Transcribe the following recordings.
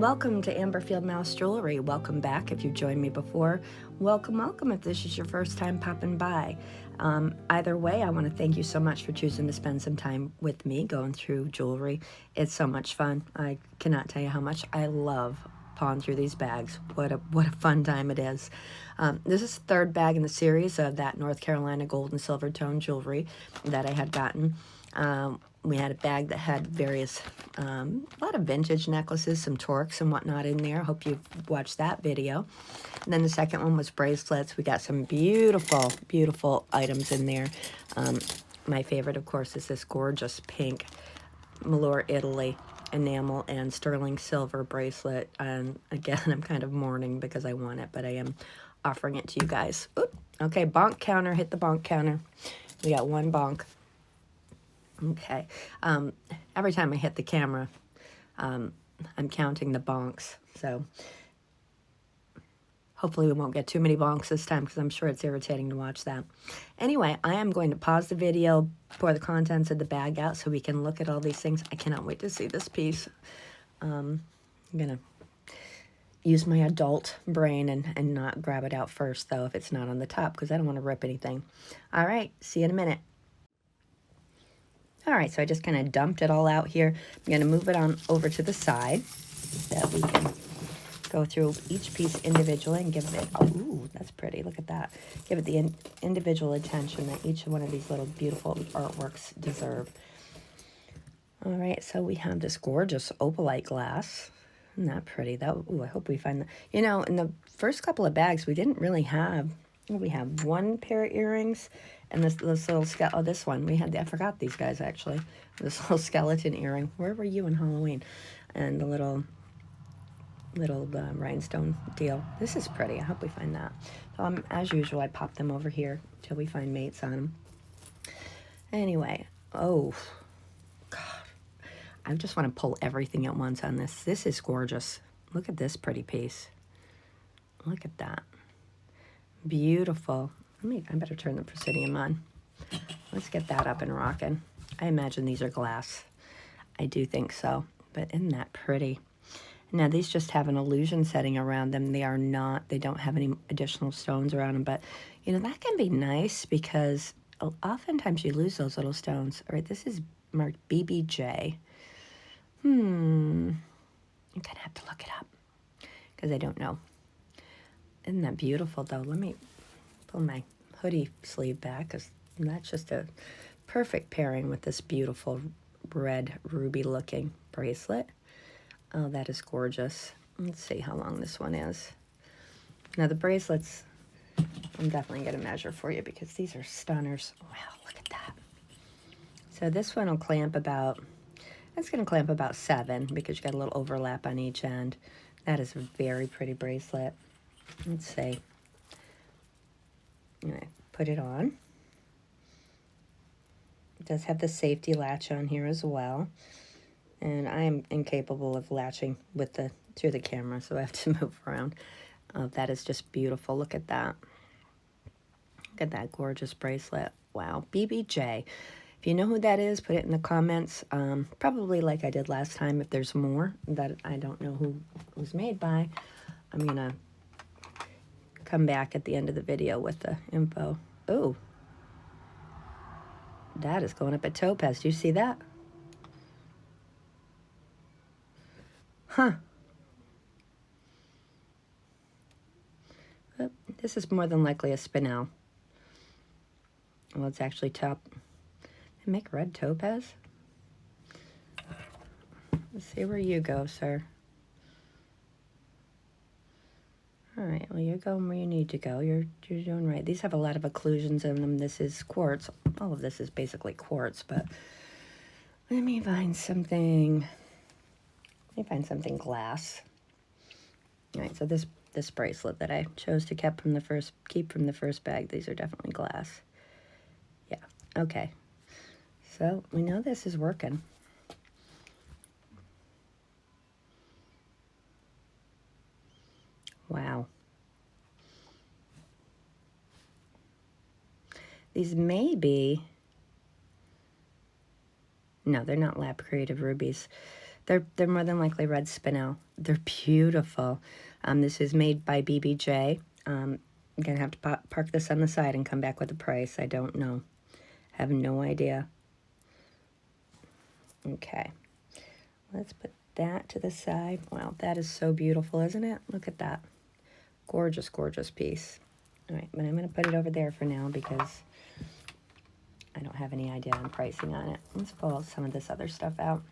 Welcome to Amberfield Mouse Jewelry. Welcome back if you've joined me before. Welcome, welcome if this is your first time popping by. Either way, I want to thank you so much for choosing to spend some time with me going through jewelry. It's so much fun. I cannot tell you how much I love pawing through these bags. What a fun time it is. This is the third bag in the series of that North Carolina gold and silver tone jewelry that I had gotten. We had a bag that had various, a lot of vintage necklaces, some torques and whatnot in there. Hope you've watched that video. And then the second one was bracelets. We got some beautiful, beautiful items in there. My favorite, of course, is this gorgeous pink Malur Italy enamel and sterling silver bracelet. And again, I'm kind of mourning because I want it, but I am offering it to you guys. Oop. Okay, bonk counter. Hit the bonk counter. We got one bonk. Okay. Every time I hit the camera, I'm counting the bonks. So hopefully we won't get too many bonks this time because I'm sure it's irritating to watch that. Anyway, I am going to pause the video, pour the contents of the bag out so we can look at all these things. I cannot wait to see this piece. I'm going to use my adult brain and not grab it out first, though, if it's not on the top because I don't want to rip anything. All right. See you in a minute. All right, so I just kind of dumped it all out here. I'm going to move it on over to the side so that we can go through each piece individually and give it, oh, ooh, that's pretty. Look at that. Give it the individual attention that each one of these little beautiful artworks deserve. All right, so we have this gorgeous opalite glass. Isn't that pretty? Ooh, I hope we find that. You know, in the first couple of bags, we didn't really have, we have one pair of earrings and this little this one. We had, I forgot these guys actually. This little skeleton earring. Where were you in Halloween? And the little rhinestone deal. This is pretty. I hope we find that. So as usual, I pop them over here till we find mates on them. Anyway, oh, God. I just want to pull everything at once on this. This is gorgeous. Look at this pretty piece. Look at that. Beautiful. I better turn the Presidium on. Let's get that up and rocking. I imagine these are glass. I do think so. But isn't that pretty? Now, these just have an illusion setting around them. They are not, they don't have any additional stones around them. But, you know, that can be nice because oftentimes you lose those little stones. All right, this is marked BBJ. I'm going to have to look it up because I don't know. Isn't that beautiful, though? Let me pull my hoodie sleeve back because that's just a perfect pairing with this beautiful red ruby-looking bracelet. Oh, that is gorgeous. Let's see how long this one is. Now, the bracelets, I'm definitely going to measure for you because these are stunners. Wow, look at that. So this one will clamp about, it's going to clamp about 7 because you got a little overlap on each end. That is a very pretty bracelet. Let's see. I'm going to put it on. It does have the safety latch on here as well. And I am incapable of latching with through the camera, so I have to move around. That is just beautiful. Look at that. Look at that gorgeous bracelet. Wow. BBJ. If you know who that is, put it in the comments. Probably like I did last time, if there's more that I don't know who it was made by, I'm going to come back at the end of the video with the info. Oh, that is going up at Topaz. Do you see that? Huh. But this is more than likely a spinel. Well, it's actually top. They make red topaz? Let's see where you go, sir. All right, well, you're going where you need to go. You're doing right. These have a lot of occlusions in them. This is quartz. All of this is basically quartz, but let me find something. Let me find something glass. All right, so this bracelet that I chose to keep from the first bag, these are definitely glass. Yeah, okay. So we know this is working. Wow. These may be, no, they're not lab creative rubies. They're more than likely red spinel. They're beautiful. This is made by BBJ. I'm going to have to park this on the side and come back with a price. I don't know. Have no idea. Okay. Let's put that to the side. Wow, that is so beautiful, isn't it? Look at that. Gorgeous, gorgeous piece. All right, but I'm going to put it over there for now because I don't have any idea on pricing on it. Let's pull some of this other stuff out.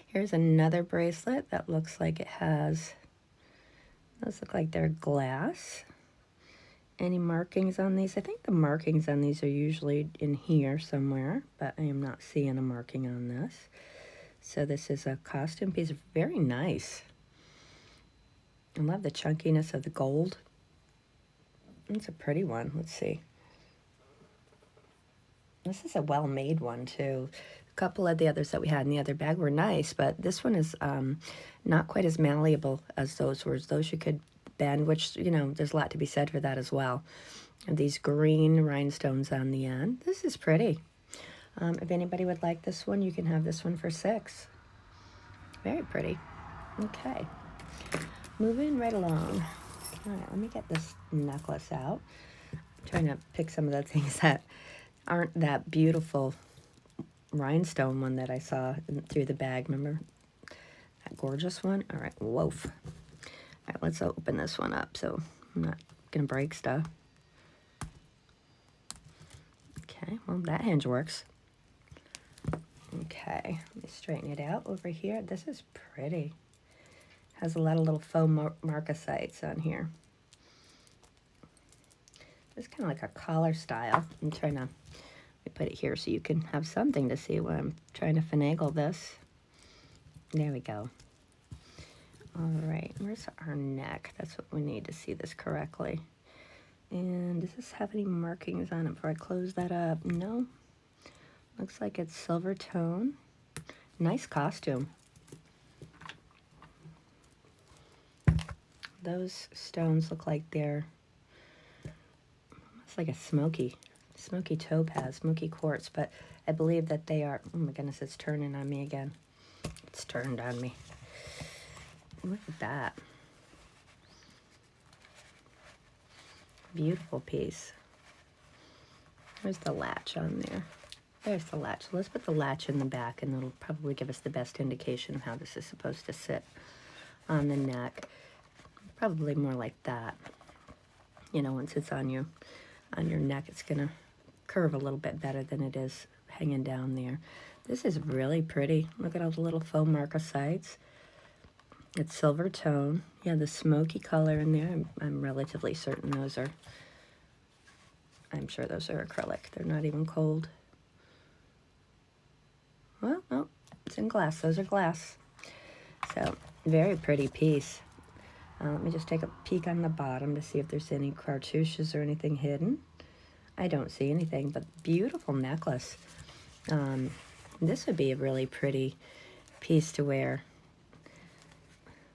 Here's another bracelet that looks like it has, those look like they're glass. Any markings on these? I think the markings on these are usually in here somewhere, but I am not seeing a marking on this. So this is a costume piece. Very nice. I love the chunkiness of the gold. It's a pretty one. Let's see. This is a well-made one, too. A couple of the others that we had in the other bag were nice, but this one is not quite as malleable as those were. Those you could bend, which, you know, there's a lot to be said for that as well. And these green rhinestones on the end. This is pretty. If anybody would like this one, you can have this one for $6. Very pretty. Okay. Moving right along. All right, let me get this necklace out. I'm trying to pick some of the things that aren't that beautiful rhinestone one that I saw through the bag. Remember that gorgeous one? All right, woof. All right, let's open this one up so I'm not going to break stuff. Okay, well, that hinge works. Okay, let me straighten it out over here. This is pretty. Has a lot of little faux marcasites on here. It's kind of like a collar style. I'm trying to put it here so you can have something to see when I'm trying to finagle this. There we go. All right, where's our neck? That's what we need to see this correctly. And does this have any markings on it before I close that up? No. Looks like it's silver tone. Nice costume. Those stones look like they're almost like a smoky topaz, smoky quartz, but I believe that they are, oh my goodness, it's turning on me again. It's turned on me. Look at that. Beautiful piece. There's the latch on there. There's the latch. So let's put the latch in the back, and it'll probably give us the best indication of how this is supposed to sit on the neck. Probably more like that. You know, once it's on your neck, it's going to curve a little bit better than it is hanging down there. This is really pretty. Look at all the little faux marcasites. It's silver tone. Yeah, the smoky color in there. I'm relatively certain those are, I'm sure those are acrylic. They're not even cold. Well, no, it's in glass. Those are glass. So, very pretty piece. Let me just take a peek on the bottom to see if there's any cartouches or anything hidden. I don't see anything, but beautiful necklace. This would be a really pretty piece to wear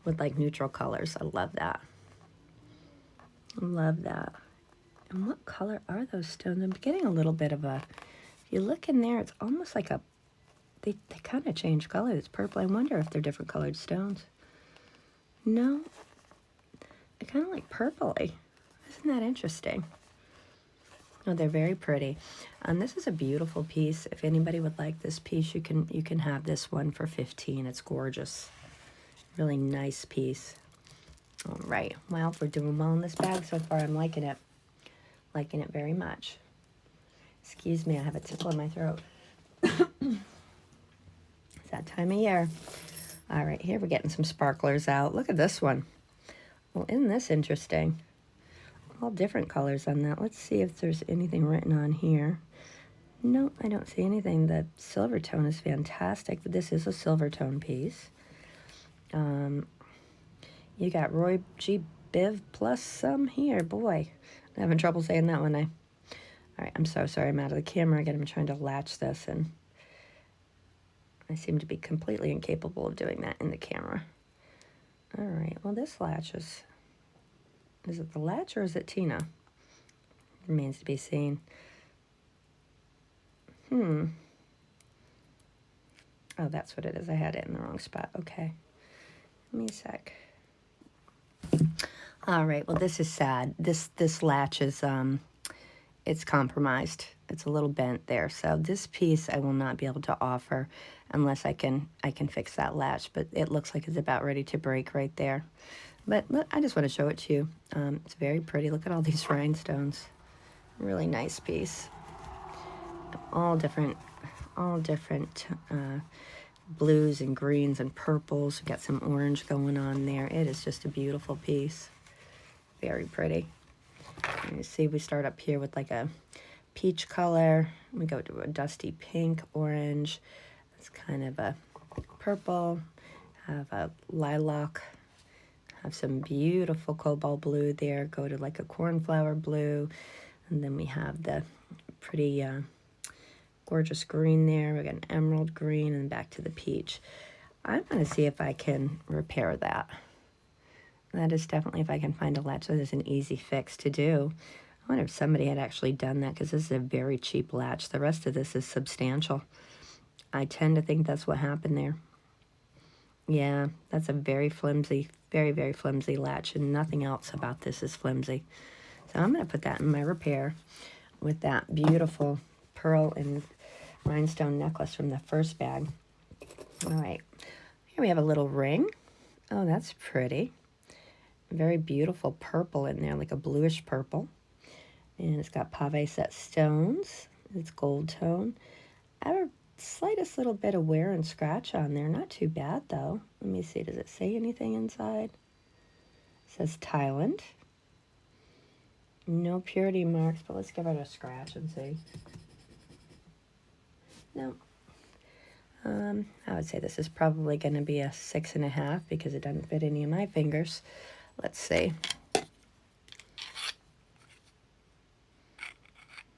with like neutral colors. I love that. Love that. And what color are those stones? I'm getting a little bit of a, if you look in there, it's almost like a, they kind of change color. It's purple. I wonder if they're different colored stones. No, they're kind of like purpley. Isn't that interesting? Oh, they're very pretty. This is a beautiful piece. If anybody would like this piece, you can have this one for $15. It's gorgeous. Really nice piece. All right. Well, we're doing well in this bag so far. I'm liking it. Liking it very much. Excuse me, I have a tickle in my throat. It's that time of year. All right, here we're getting some sparklers out. Look at this one. Well, isn't this interesting? All different colors on that. Let's see if there's anything written on here. No, I don't see anything. The silver tone is fantastic, but this is a silver tone piece. You got Roy G. Biv plus some here. Boy, I'm having trouble saying that one. All right, I'm so sorry. I'm out of the camera again. I'm trying to latch this, and I seem to be completely incapable of doing that in the camera. All right, well, this latch is it the latch or is it Tina? Remains to be seen. Oh, that's what it is. I had it in the wrong spot. Okay. Give me a sec. All right. Well, this is sad. This latch is it's compromised. It's a little bent there. So this piece I will not be able to offer unless I can fix that latch. But it looks like it's about ready to break right there. But look, I just want to show it to you. It's very pretty. Look at all these rhinestones. Really nice piece. All different blues and greens and purples. We've got some orange going on there. It is just a beautiful piece. Very pretty. And you see we start up here with like a peach color. We go to a dusty pink, orange. It's kind of a purple. Have a lilac. Have some beautiful cobalt blue there. Go to like a cornflower blue. And then we have the pretty gorgeous green there. We got an emerald green and back to the peach. I'm going to see if I can repair that. That is definitely, if I can find a latch that is an easy fix to do. I wonder if somebody had actually done that, because this is a very cheap latch. The rest of this is substantial. I tend to think that's what happened there. Yeah, that's a very flimsy, very, very flimsy latch, and nothing else about this is flimsy. So I'm going to put that in my repair with that beautiful pearl and rhinestone necklace from the first bag. All right, here we have a little ring. Oh, that's pretty. Very beautiful purple in there, like a bluish purple. And it's got pave set stones. It's gold tone. I have a slightest little bit of wear and scratch on there. Not too bad, though. Let me see. Does it say anything inside? It says Thailand. No purity marks, but let's give it a scratch and see. No. I would say this is probably going to be a 6.5 because it doesn't fit any of my fingers. Let's see.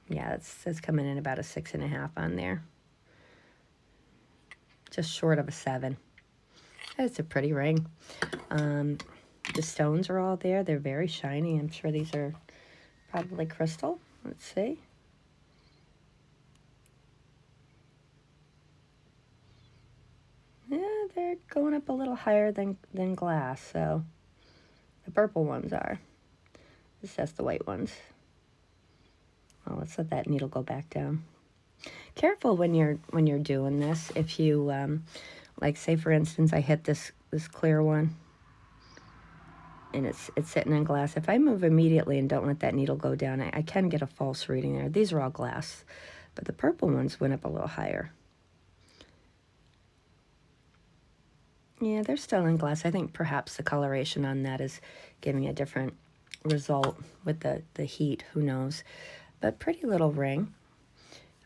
Yeah, it's coming in about a 6.5 on there. Just short of a 7. It's a pretty ring. The stones are all there. They're very shiny. I'm sure these are probably crystal. Let's see. Yeah, they're going up a little higher than glass, so the purple ones are. This has the white ones. Well, let's let that needle go back down. Careful when you're doing this. If you like, say for instance, I hit this clear one, and it's sitting in glass. If I move immediately and don't let that needle go down, I can get a false reading there. These are all glass, but the purple ones went up a little higher. Yeah, they're still in glass. I think perhaps the coloration on that is giving a different result with the heat. Who knows? But pretty little ring.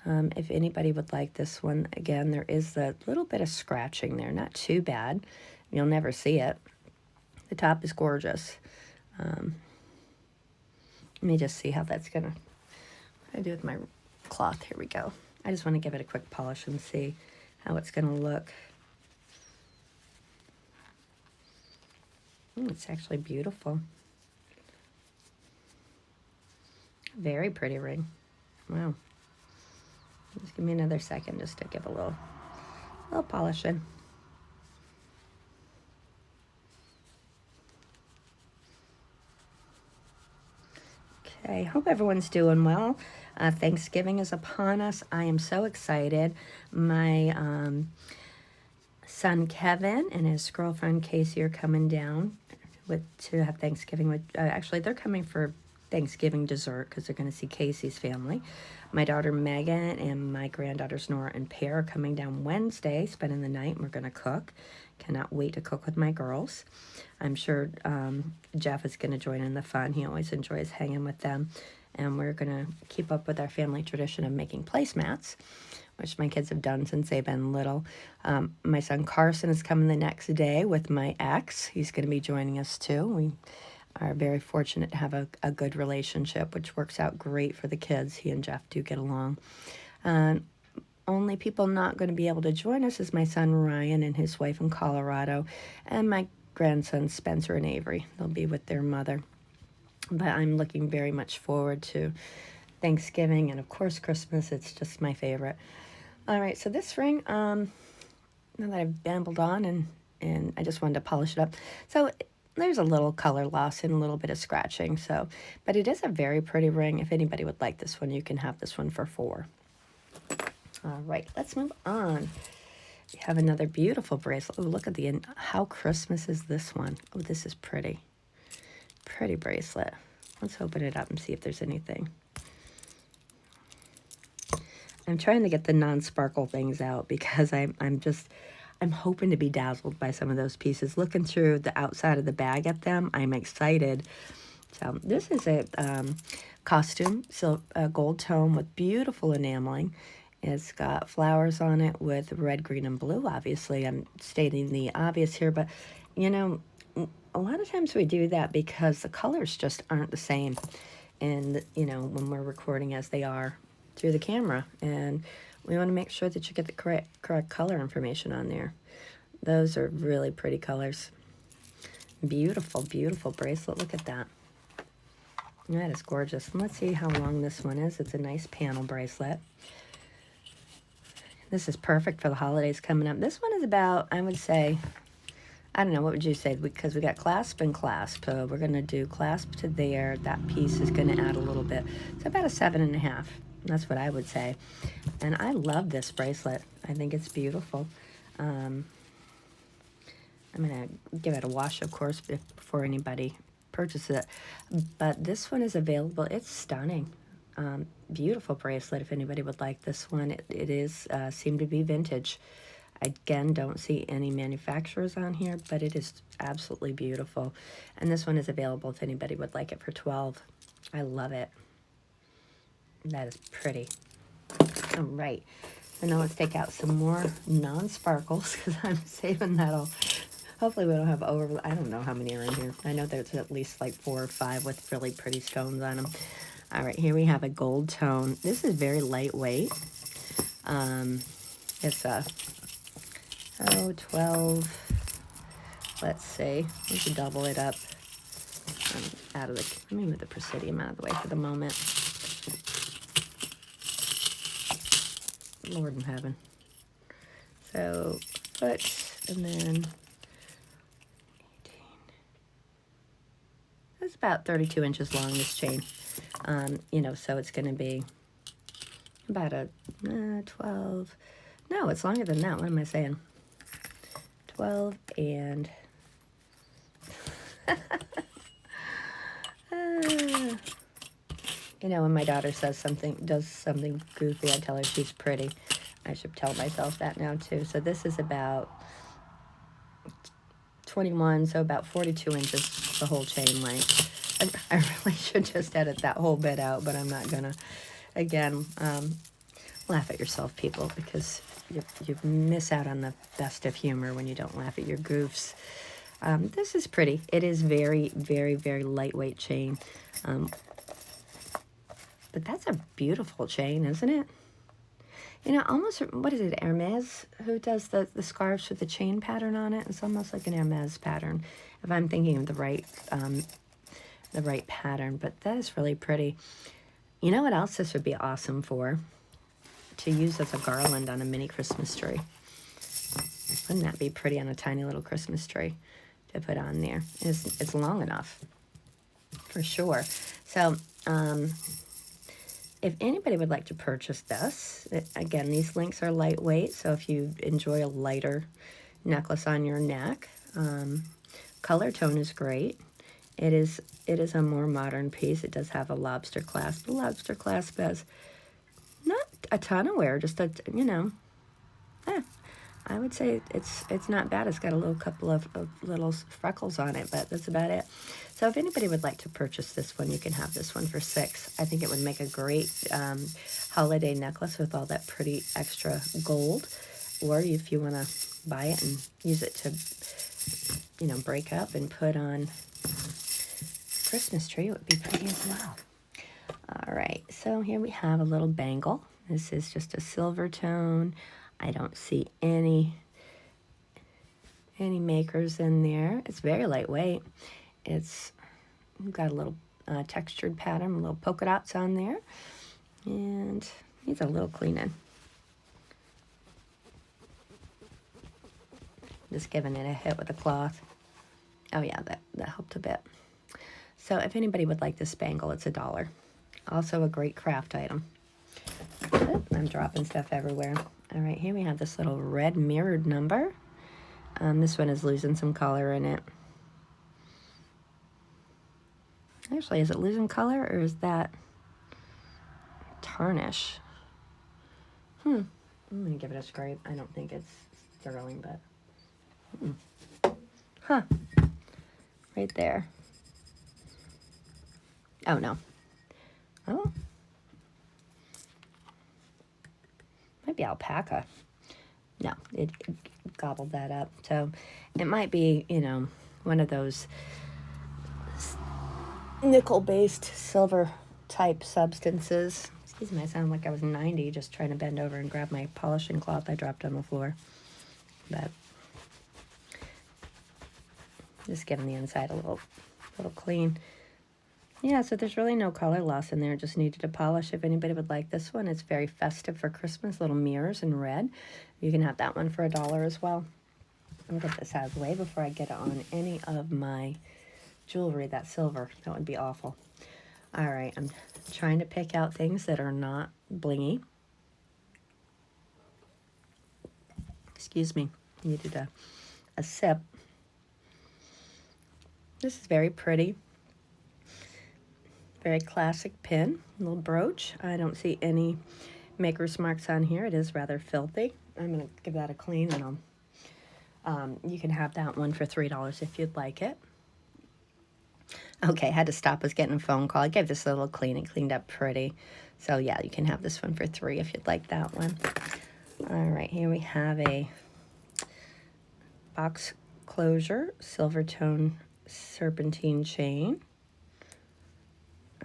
If anybody would like this one, again, there is a little bit of scratching there. Not too bad. You'll never see it. The top is gorgeous. Let me just see how that's going to... What do I do with my cloth? Here we go. I just want to give it a quick polish and see how it's going to look. It's actually beautiful. Very pretty ring. Wow. Just give me another second just to give a little polishing. Okay, hope everyone's doing well. Thanksgiving is upon us. I am so excited. My son Kevin and his girlfriend Casey are coming down to have Thanksgiving with. Actually, they're coming for Thanksgiving dessert because they're going to see Casey's family. My daughter Megan and my granddaughters Nora and Pear are coming down Wednesday, spending the night, and we're going to cook. Cannot wait to cook with my girls. I'm sure Jeff is going to join in the fun. He always enjoys hanging with them. And we're going to keep up with our family tradition of making placemats, which my kids have done since they've been little. My son Carson is coming the next day with my ex. He's going to be joining us too. We are very fortunate to have a good relationship, which works out great for the kids. He and Jeff do get along. Only people not going to be able to join us is my son Ryan and his wife in Colorado, and my grandsons Spencer and Avery. They'll be with their mother. But I'm looking very much forward to Thanksgiving and, of course, Christmas. It's just my favorite. All right, so this ring, now that I've bambled on and I just wanted to polish it up. So there's a little color loss and a little bit of scratching. So, but it is a very pretty ring. If anybody would like this one, you can have this one for $4. All right, let's move on. We have another beautiful bracelet. Oh, look at how Christmas is this one. Oh, this is pretty. Pretty bracelet. Let's open it up and see if there's anything. I'm trying to get the non-sparkle things out because I'm hoping to be dazzled by some of those pieces. Looking through the outside of the bag at them, I'm excited. So this is a costume, so a gold tone with beautiful enameling. It's got flowers on it with red, green, and blue. Obviously, I'm stating the obvious here, but you know, a lot of times we do that because the colors just aren't the same. And you know, when we're recording as they are through the camera, and we want to make sure that you get the correct color information on there. Those are really pretty colors. Beautiful, beautiful bracelet. Look at that. That is gorgeous. And let's see how long this one is. It's a nice panel bracelet. This is perfect for the holidays coming up. This one is about, I would say, I don't know, what would you say? Because we got clasp and clasp. So we're going to do clasp to there. That piece is going to add a little bit. It's about a 7.5. That's what I would say. And I love this bracelet. I think it's beautiful. I'm going to give it a wash, of course, before anybody purchases it. But this one is available. It's stunning. Beautiful bracelet if anybody would like this one. It is seemed to be vintage. Again, don't see any manufacturers on here, but it is absolutely beautiful. And this one is available if anybody would like it for $12. I love it. That is pretty. All right. So now let's take out some more non-sparkles because I'm saving that all. Hopefully we don't have over. I don't know how many are in here. I know there's at least like 4 or 5 with really pretty stones on them. All right, here we have a gold tone. This is very lightweight. It's a 12. Let's see. We should double it up. Let me move the Presidium out of the way for the moment. Lord in heaven. So foot, and then 18. It's about 32 inches long, this chain. You know, so it's going to be about a 12. No, it's longer than that. What am I saying? 12 and... You know, when my daughter does something goofy, I tell her she's pretty. I should tell myself that now, too. So this is about 21, so about 42 inches, the whole chain length. I really should just edit that whole bit out, but I'm not going to. Again, laugh at yourself, people, because you miss out on the best of humor when you don't laugh at your goofs. This is pretty. It is very, very, very lightweight chain. But that's a beautiful chain, isn't it? You know, almost, what is it, Hermes? Who does the scarves with the chain pattern on it? It's almost like an Hermes pattern, if I'm thinking of the right pattern. But that is really pretty. You know what else this would be awesome for? To use as a garland on a mini Christmas tree. Wouldn't that be pretty on a tiny little Christmas tree to put on there? It's long enough, for sure. So, if anybody would like to purchase this, again, these links are lightweight, so if you enjoy a lighter necklace on your neck, color tone is great. It is a more modern piece. It does have a lobster clasp. The lobster clasp has not a ton of wear, just I would say it's not bad. It's got a little couple of little freckles on it, but that's about it. So if anybody would like to purchase this one, you can have this one for $6. I think it would make a great holiday necklace with all that pretty extra gold. Or if you want to buy it and use it to, break up and put on Christmas tree, it would be pretty as well. All right, so here we have a little bangle. This is just a silver tone. I don't see any makers in there. It's very lightweight. It's got a little textured pattern, a little polka dots on there, and needs a little cleaning. Just giving it a hit with a cloth. Oh yeah, that helped a bit. So if anybody would like this spangle, it's $1. Also a great craft item. Oh, I'm dropping stuff everywhere. All right, here we have this little red mirrored number. This one is losing some color in it. Actually, is it losing color or is that tarnish? I'm gonna give it a scrape. I don't think it's sterling, but huh, right there. Oh no. Oh, might be alpaca. No, it gobbled that up. So it might be, you know, one of those nickel-based silver type substances. Excuse me, I sound like I was 90 just trying to bend over and grab my polishing cloth I dropped on the floor. But just giving the inside a little clean. Yeah, so there's really no color loss in there. Just needed to polish. If anybody would like this one, it's very festive for Christmas. Little mirrors in red. You can have that one for $1 as well. I'll get this out of the way before I get it on any of my jewelry. That silver, that would be awful. All right, I'm trying to pick out things that are not blingy. Excuse me, needed a sip. This is very pretty. Very classic pin, little brooch. I don't see any maker's marks on here. It is rather filthy. I'm gonna give that a clean, and you can have that one for $3 if you'd like it. Okay, had to stop. I was getting a phone call. I gave this a little clean and cleaned up pretty. So yeah, you can have this one for $3 if you'd like that one. All right, here we have a box closure, silver tone serpentine chain.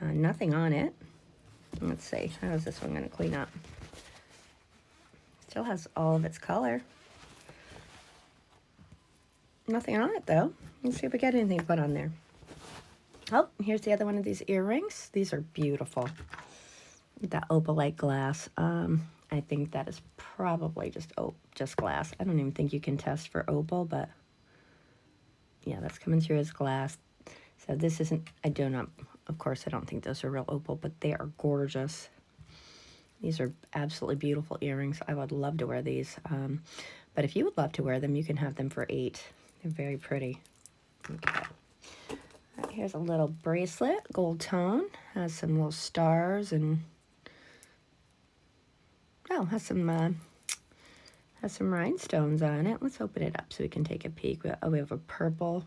Nothing on it. Let's see, how is this one going to clean up? Still has all of its color. Nothing on it though. Let's see if we get anything to put on there. Oh, here's the other one of these earrings. These are beautiful. That opalite glass. I think that is probably just glass. I don't even think you can test for opal, but yeah, that's coming through as glass. So this isn't, of course, I don't think those are real opal, but they are gorgeous. These are absolutely beautiful earrings. I would love to wear these. But if you would love to wear them, you can have them for $8. They're very pretty. Okay. All right, here's a little bracelet, gold tone. Has some little stars and, has some rhinestones on it. Let's open it up so we can take a peek. We have a purple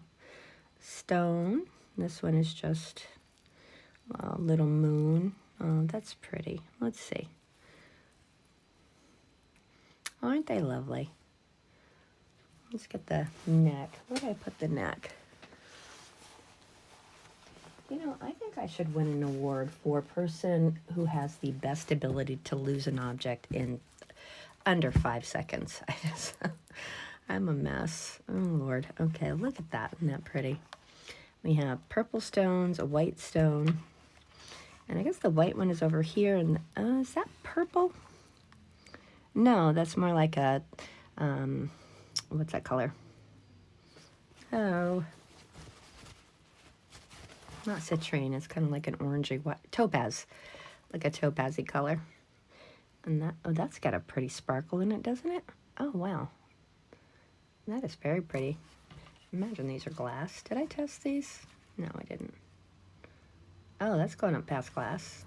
stone. This one is just a little moon. Oh, that's pretty. Let's see. Aren't they lovely? Let's get the neck. Where did I put the neck? You know, I think I should win an award for a person who has the best ability to lose an object in under 5 seconds. I'm a mess. Oh, Lord. Okay, look at that. Isn't that pretty? We have purple stones, a white stone, and I guess the white one is over here. And is that purple? No, that's more like a, what's that color? Oh, not citrine. It's kind of like an orangey white, topaz, like a topazy color. And that's got a pretty sparkle in it, doesn't it? Oh, wow. That is very pretty. Imagine these are glass. Did I test these? No, I didn't. Oh, that's going up past glass.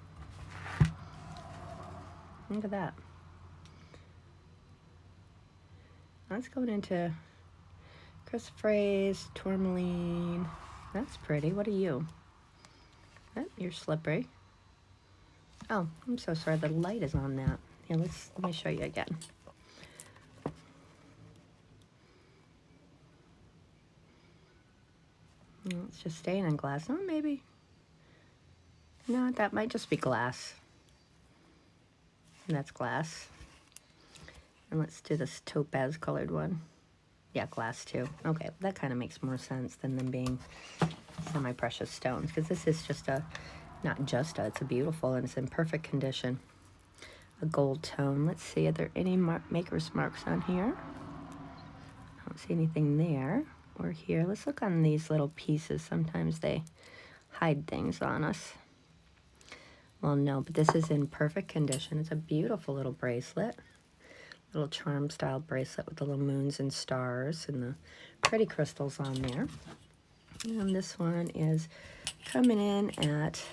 Look at that. That's going into chrysoprase, tourmaline. That's pretty. What are you? Oh, you're slippery. Oh, I'm so sorry. The light is on that. Here, let me show you again. It's just staying in glass. Oh, maybe. No, that might just be glass. And that's glass. And let's do this topaz colored one. Yeah, glass too. Okay, that kind of makes more sense than them being semi-precious stones, because this is just it's a beautiful, and it's in perfect condition. A gold tone. Let's see, are there any maker's marks on here? Don't see anything there or here. Let's look on these little pieces. Sometimes they hide things on us. Well, no, but this is in perfect condition. It's a beautiful little bracelet. Little charm style bracelet with the little moons and stars and the pretty crystals on there. And this one is coming in at,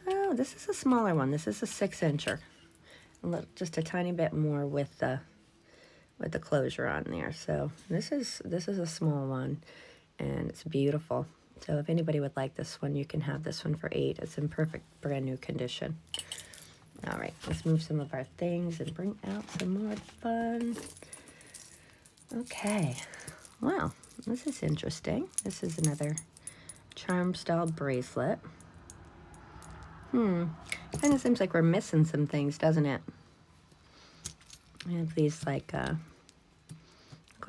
oh, this is a smaller one. This is a 6-incher. Just a tiny bit more with the closure on there. So this is a small one, and it's beautiful. So if anybody would like this one, you can have this one for $8. It's in perfect brand new condition. All right, let's move some of our things and bring out some more fun. Okay, wow, this is interesting. This is another charm style bracelet. Kind of seems like we're missing some things, doesn't it? We have these like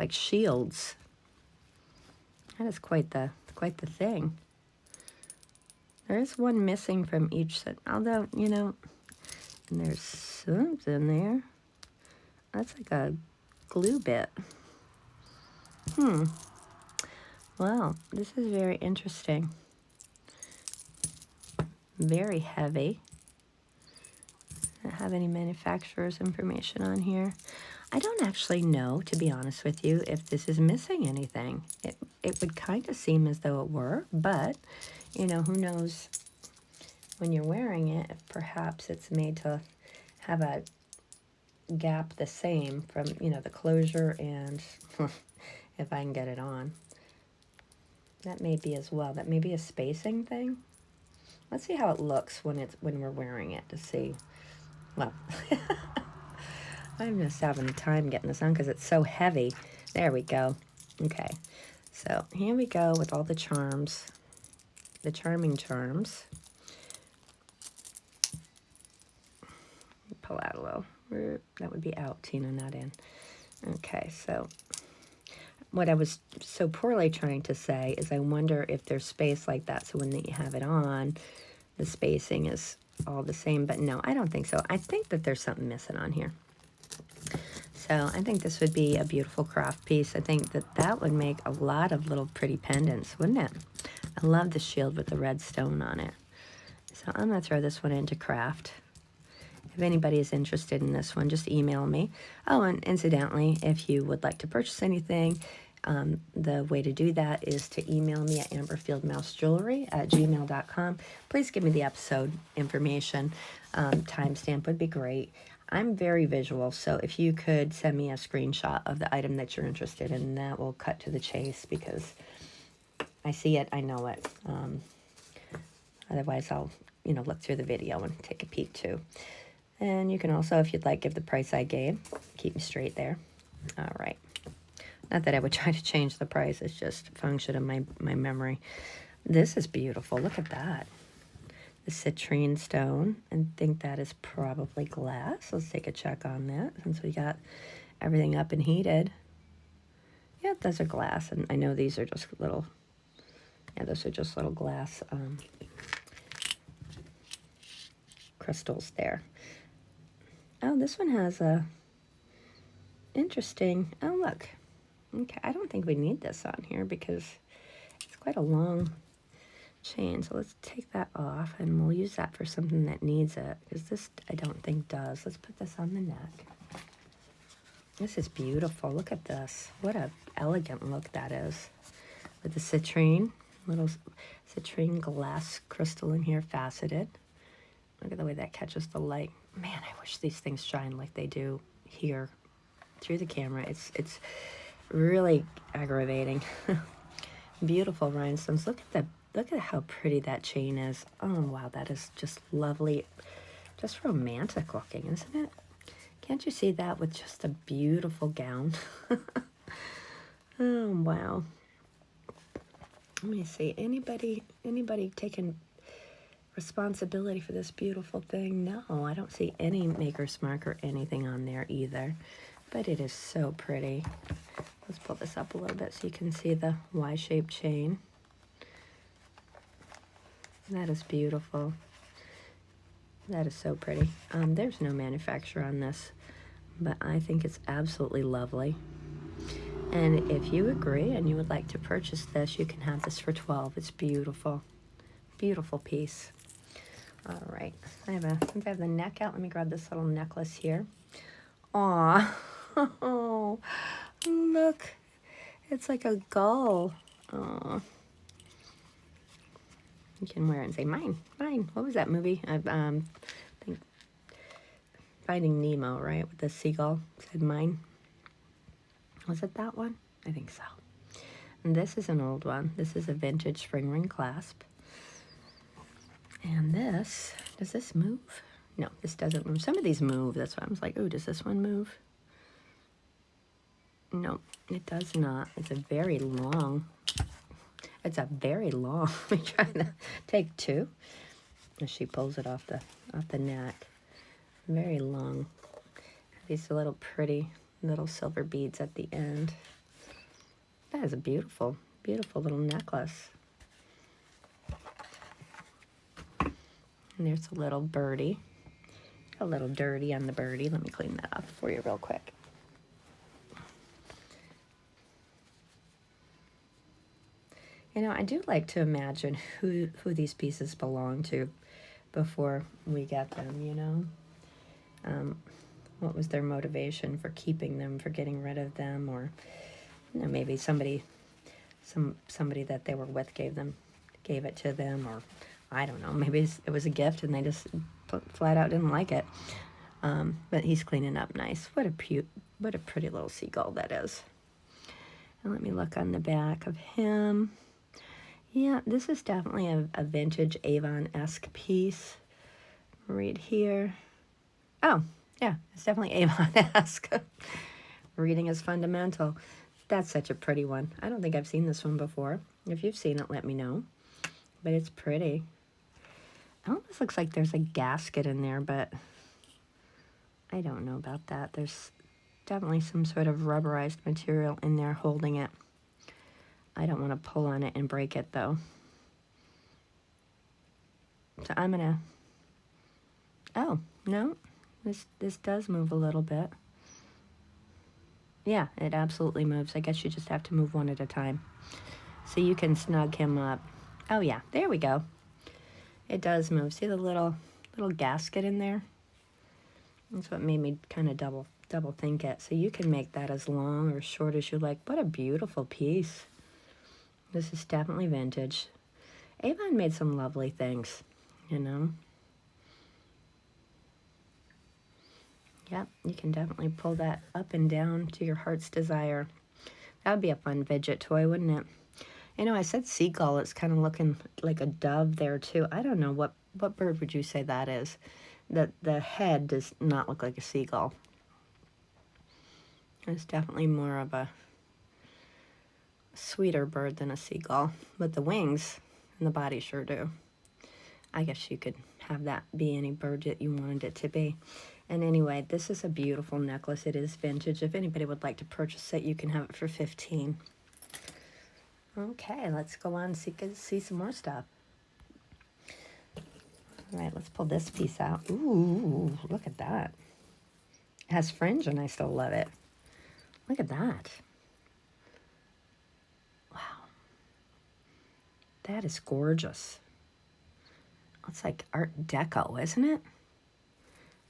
shields. That is quite the thing. There is one missing from each set, although, you know, and there's something there. That's like a glue bit. Well, this is very interesting. Very heavy. I don't have any manufacturer's information on here. I don't actually know, to be honest with you, if this is missing anything. It would kind of seem as though it were, but, you know, who knows when you're wearing it, if perhaps it's made to have a gap the same from, you know, the closure and if I can get it on. That may be as well. That may be a spacing thing. Let's see how it looks when we're wearing it to see. Well, I'm just having a time getting this on because it's so heavy. There we go. Okay, so here we go with all the charms, the charming charms. Pull out a little. That would be out, Tina, not in. Okay, so what I was so poorly trying to say is I wonder if there's space like that, so when you have it on, the spacing is all the same, but no, I don't think so. I think that there's something missing on here. So I think this would be a beautiful craft piece. I think that would make a lot of little pretty pendants, wouldn't it? I love the shield with the red stone on it. So I'm going to throw this one into craft. If anybody is interested in this one, just email me. Oh, and incidentally, if you would like to purchase anything, the way to do that is to email me at amberfieldmousejewelry@gmail.com. Please give me the episode information. Timestamp would be great. I'm very visual, so if you could send me a screenshot of the item that you're interested in, that will cut to the chase because I see it, I know it. Otherwise, I'll look through the video and take a peek too. And you can also, if you'd like, give the price I gave. Keep me straight there. All right. Not that I would try to change the price. It's just a function of my memory. This is beautiful. Look at that. The citrine stone. I think that is probably glass. Let's take a check on that since we got everything up and heated. Yeah, those are glass. And I know these are just little, those are just little glass crystals there. Oh, this one has a interesting, oh look. Okay, I don't think we need this on here because it's quite a long chain. So let's take that off and we'll use that for something that needs it because this I don't think does. Let's put this on the neck. This is beautiful. Look at this. What a elegant look that is. With the citrine, little citrine glass crystal in here, faceted. Look at the way that catches the light. Man, I wish these things shine like they do here through the camera. It's really aggravating. Beautiful rhinestones. Look at how pretty that chain is. Oh wow, that is just lovely, just romantic looking, isn't it? Can't you see that with just a beautiful gown? Oh wow. Let me see. Anybody taking responsibility for this beautiful thing? No, I don't see any Maker's Mark or anything on there either. But it is so pretty. Let's pull this up a little bit so you can see the Y-shaped chain. That is beautiful. That is so pretty. There's no manufacturer on this, but I think it's absolutely lovely. And if you agree and you would like to purchase this, you can have this for 12. It's beautiful. Beautiful piece. All right. Since I have the neck out, let me grab this little necklace here. Aw. Oh, look. It's like a gull. Aw. You can wear it and say, mine, mine. What was that movie? I think Finding Nemo, right? With the seagull. Said mine. Was it that one? I think so. And this is an old one. This is a vintage spring ring clasp. And this, does this move? No, this doesn't move. Some of these move. That's why I was like, oh, does this one move? No, it does not. It's a very long, I'm trying to take two. As she pulls it off the neck. Very long. These little pretty little silver beads at the end. That is a beautiful, beautiful little necklace. And there's a little birdie. A little dirty on the birdie. Let me clean that off for you real quick. You know, I do like to imagine who these pieces belong to before we get them, you know. What was their motivation for keeping them, for getting rid of them, or you know, maybe somebody that they were with gave it to them, or I don't know, maybe it was a gift and they just flat out didn't like it. But he's cleaning up nice. What a pretty little seagull that is. And let me look on the back of him. Yeah, this is definitely a vintage Avon-esque piece right here. Oh, yeah, it's definitely Avon-esque. Reading is fundamental. That's such a pretty one. I don't think I've seen this one before. If you've seen it, let me know. But it's pretty. It almost looks like there's a gasket in there, but I don't know about that. There's definitely some sort of rubberized material in there holding it. I don't want to pull on it and break it, though. So I'm going to... Oh, no. This does move a little bit. Yeah, it absolutely moves. I guess you just have to move one at a time. So you can snug him up. Oh, yeah. There we go. It does move. See the little gasket in there? That's what made me kind of double think it. So you can make that as long or short as you like. What a beautiful piece. This is definitely vintage. Avon made some lovely things, you know. Yep, you can definitely pull that up and down to your heart's desire. That would be a fun fidget toy, wouldn't it? You know, I said seagull. It's kind of looking like a dove there, too. I don't know. What bird would you say that is? The head does not look like a seagull. It's definitely more of a sweeter bird than a seagull. But the wings and the body sure do. I guess you could have that be any bird that you wanted it to be. And anyway, this is a beautiful necklace. It is vintage. If anybody would like to purchase it, you can have it for $15. Okay, let's go on and see some more stuff. All right, let's pull this piece out. Ooh, look at that. It has fringe and I still love it. Look at that. Wow. That is gorgeous. It's like Art Deco, isn't it?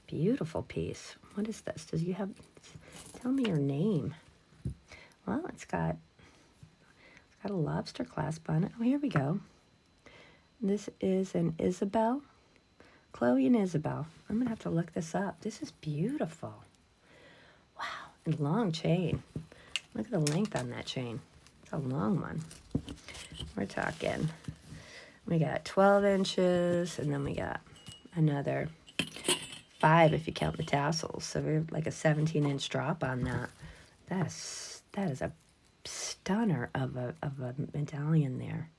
Beautiful piece. What is this? Tell me your name. Well, it's got a lobster clasp on it. Oh, here we go. This is an Isabel. Chloe and Isabel. I'm going to have to look this up. This is beautiful. Wow. And long chain. Look at the length on that chain. It's a long one. We're talking. We got 12 inches, and then we got another 5 if you count the tassels. So we're like a 17-inch drop on that. That is a stunner of a medallion there.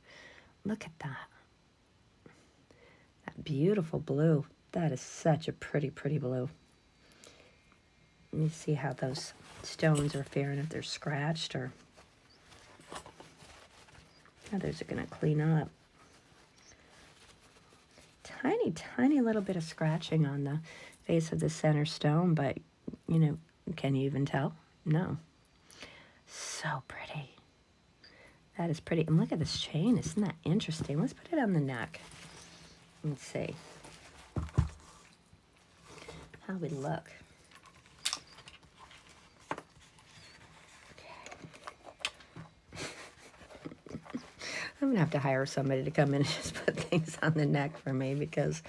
Look at that. That beautiful blue. That is such a pretty, pretty blue. Let me see how those stones are faring, if they're scratched or... Others are going to clean up. Tiny, tiny little bit of scratching on the face of the center stone, but, you know, can you even tell? No. so pretty. That is pretty. And look at this chain. Isn't that interesting? Let's put it on the neck. Let's see how we look. I'm gonna have to hire somebody to come in and just put things on the neck for me, because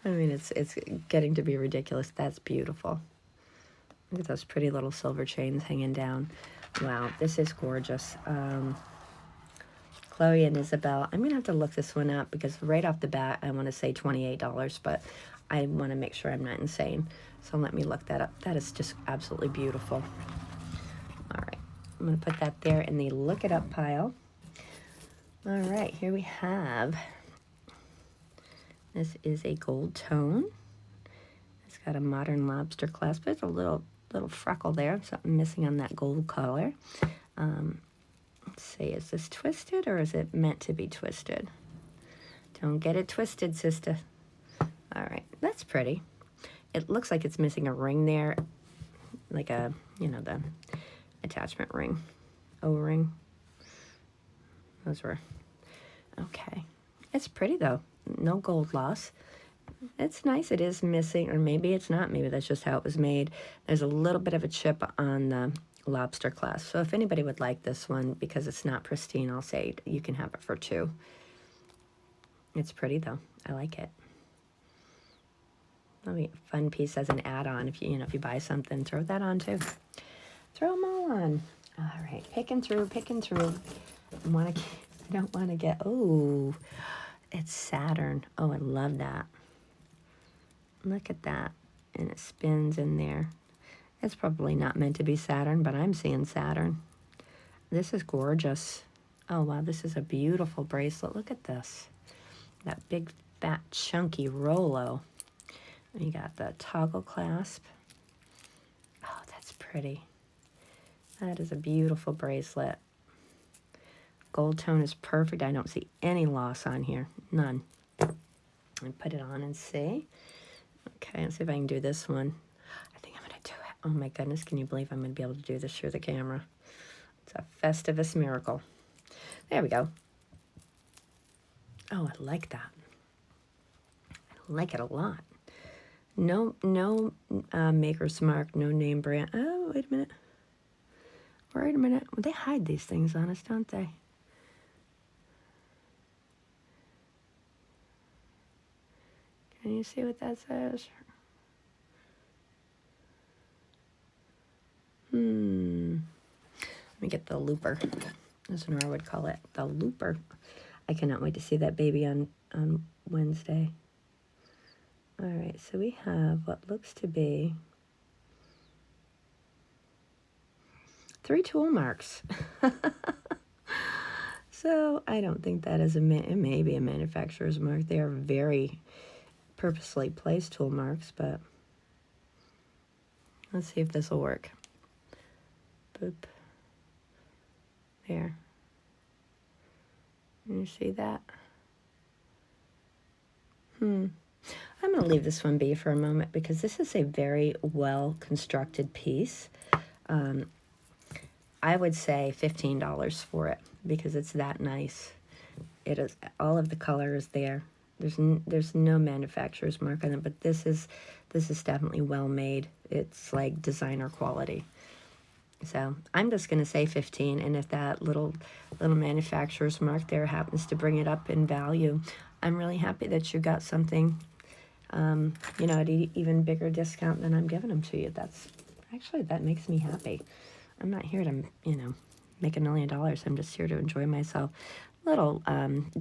I mean it's getting to be ridiculous. That's beautiful. Look at those pretty little silver chains hanging down. Wow, this is gorgeous. Chloe and Isabel, I'm gonna have to look this one up, because right off the bat I want to say $28, but I want to make sure I'm not insane. So let me look that up. That is just absolutely beautiful. All right, I'm gonna put that there in the look it up pile. All right, here we have, this is a gold tone. It's got a modern lobster clasp. There's a little freckle there, something missing on that gold color. Let's see, is this twisted or is it meant to be twisted? Don't get it twisted, sister. All right, that's pretty. It looks like it's missing a ring there, like a, you know, the attachment ring, O-ring. Those were, okay. It's pretty though, no gold loss. It's nice. It is missing, or maybe it's not. Maybe that's just how it was made. There's a little bit of a chip on the lobster clasp. So if anybody would like this one, because it's not pristine, I'll say you can have it for $2. It's pretty though. I like it. That'll be a fun piece as an add-on. If you if you buy something, throw that on too. Throw them all on. All right, picking through. I don't want to get, oh, it's Saturn. Oh, I love that. Look at that. And it spins in there. It's probably not meant to be Saturn, but I'm seeing Saturn. This is gorgeous. Oh, wow, this is a beautiful bracelet. Look at this. That big, fat, chunky Rolo. You got the toggle clasp. Oh, that's pretty. That is a beautiful bracelet. Gold tone is perfect. I don't see any loss on here. None. Let me put it on and see. Okay, let's see if I can do this one. I think I'm going to do it. Oh my goodness, can you believe I'm going to be able to do this through the camera? It's a Festivus miracle. There we go. Oh, I like that. I like it a lot. No maker's mark, no name brand. Oh, wait a minute. Wait a minute. Well, they hide these things on us, don't they? Can you see what that says? Let me get the looper. As Nora would call it, the looper. I cannot wait to see that baby on Wednesday. All right, so we have what looks to be 3 tool marks. So I don't think that is it may be a manufacturer's mark. They are very purposely placed tool marks, but let's see if this will work. Boop. There. You see that? I'm going to leave this one be for a moment, because this is a very well constructed piece. I would say $15 for it, because it's that nice. It is, all of the color is there. There's no manufacturer's mark on it, but this is definitely well made. It's like designer quality. So I'm just going to say 15, and if that little manufacturer's mark there happens to bring it up in value, I'm really happy that you got something, at an even bigger discount than I'm giving them to you. That makes me happy. I'm not here to, make $1 million. I'm just here to enjoy myself. Little